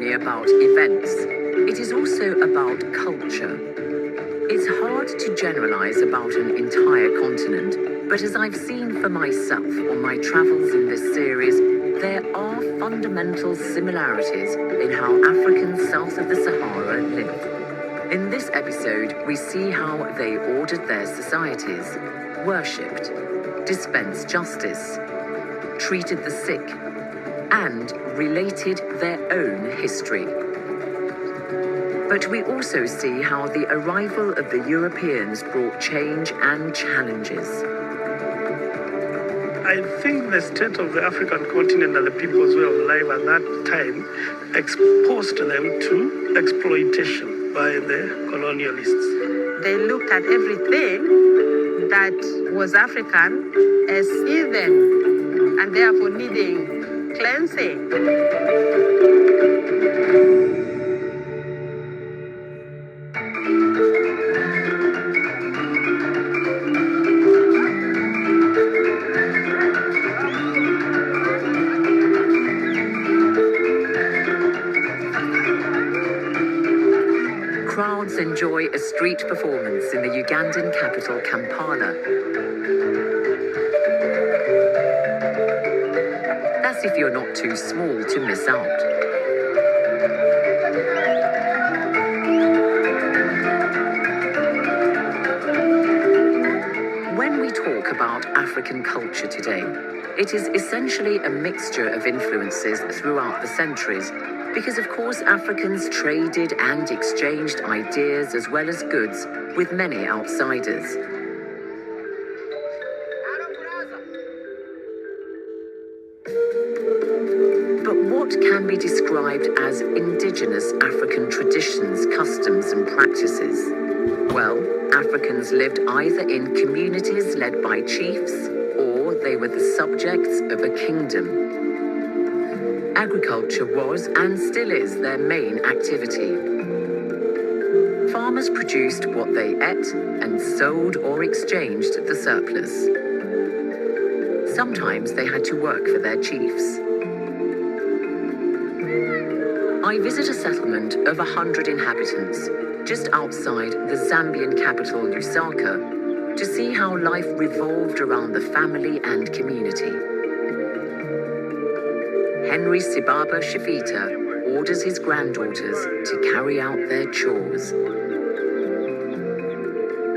About events. It is also about culture. It's hard to generalize about an entire continent, but as I've seen for myself on my travels in this series, there are fundamental similarities in how Africans south of the Sahara live. In this episode, we see how they ordered their societies, worshipped, dispensed justice, treated the sick, and related their own history. But we also see how the arrival of the Europeans brought change and challenges. I think the state of the African continent and the peoples who were alive at that time exposed them to exploitation by the colonialists. They looked at everything that was African as heathen and therefore needing cleansing. Crowds enjoy a street performance in the Ugandan capital, Kampala. That's if you're not too small to miss out. When we talk about African culture today, it is essentially a mixture of influences throughout the centuries, because of course Africans traded and exchanged ideas as well as goods with many outsiders. But what can be described as indigenous African traditions, customs and practices? Well, Africans lived either in communities led by chiefs or they were the subjects of a kingdom. Agriculture was and still is their main activity. Farmers produced what they ate and sold or exchanged the surplus. Sometimes they had to work for their chiefs. I visit a settlement of 100 inhabitants just outside the Zambian capital Lusaka to see how life revolved around the family and community. Henry Sibaba Shifita orders his granddaughters to carry out their chores.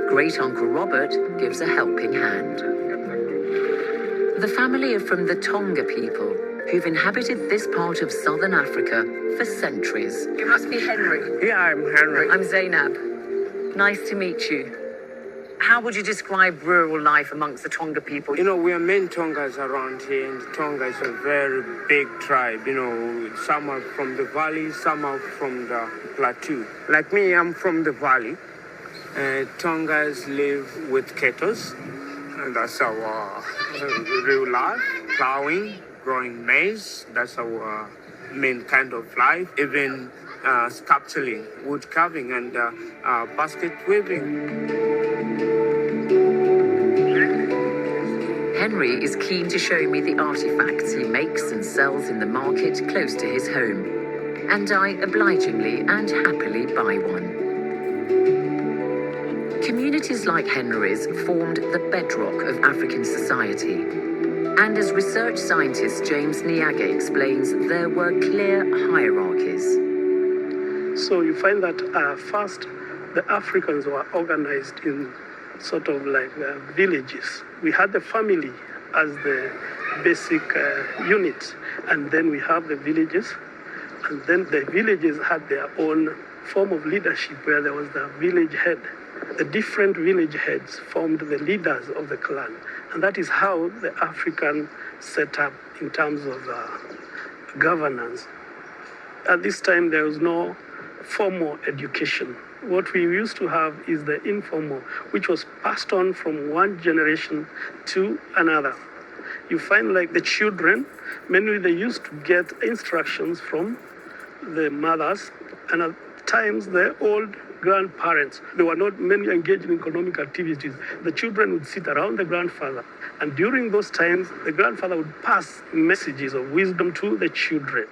Great-uncle Robert gives a helping hand. The family are from the Tonga people, who've inhabited this part of southern Africa for centuries. You must be Henry. Yeah, I'm Henry. I'm Zainab. Nice to meet you. How would you describe rural life amongst the Tonga people? You know, we are main Tongas around here, and Tonga is a very big tribe. You know, some are from the valley, some are from the plateau. Like me, I'm from the valley. Tongas live with cattle, and that's our real life. Plowing, growing maize, that's our main kind of life. Even sculpturing, wood carving, and basket weaving. Henry is keen to show me the artifacts he makes and sells in the market close to his home, and I obligingly and happily buy one. Communities like Henry's formed the bedrock of African society, and as research scientist James Niaga explains, there were clear hierarchies. So you find that first, the Africans were organized in sort of like villages. We had the family as the basic unit, and then we have the villages, and then the villages had their own form of leadership where there was the village head. The different village heads formed the leaders of the clan, and that is how the African set up in terms of governance. At this time, there was no formal education. What we used to have is the informal, which was passed on from one generation to another. You find like the children, mainly they used to get instructions from the mothers, and at times the old grandparents. They were not many engaged in economic activities. The children would sit around the grandfather, and during those times, the grandfather would pass messages of wisdom to the children.